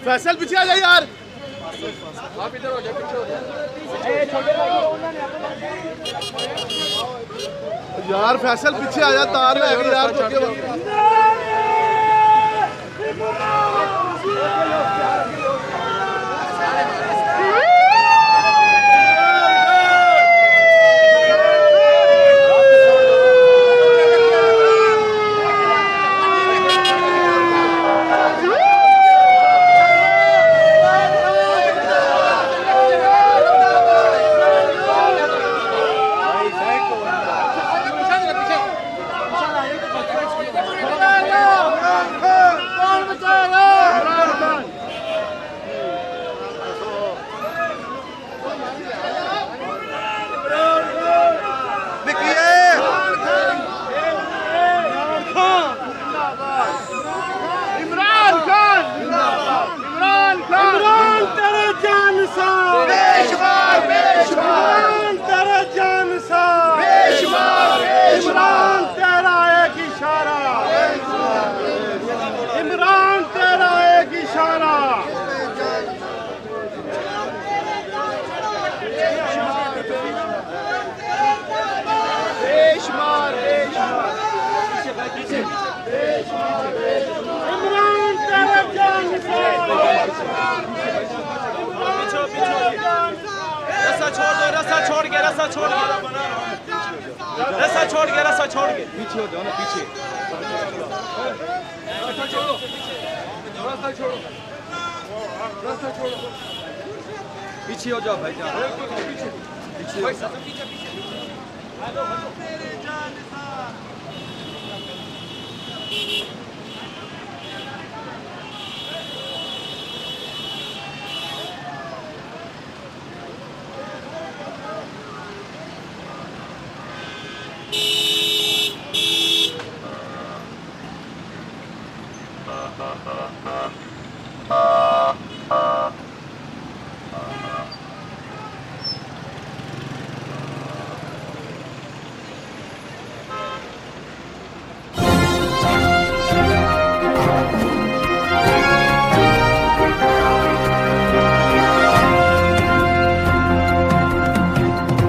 फैसल पीछे आ जा यार। आप इधर हो जाओ, पीछे हो जाओ। यार फैसल पीछे आ जा, तार लैके यार तो रस्सा छोड़ के पीछे हो जाओ ना, पीछे रास्ता छोड़ो, पीछे हो जाओ भाई जान, पीछे हो जाओ।